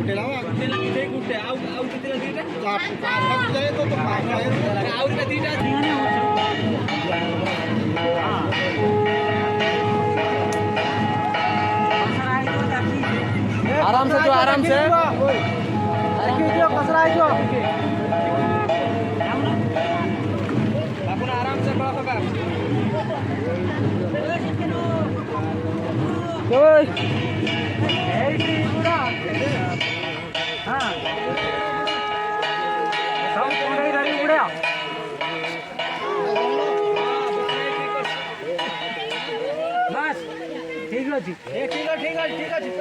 गुटे लावा गुटे गुटे आउ कितने दीटा पांच जाए तो पांच जाए आउ दीटा आराम से जो आराम से कसरा है जो अपन आराम से बड़ा होगा ओए हां सब कोड़े रही उड़या बस ठीक अछि ठीक अछि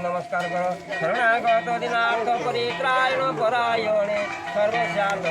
नमस्कार करो शरणागत दिनार्थ परित्रायण परायणे सर्वशार्थ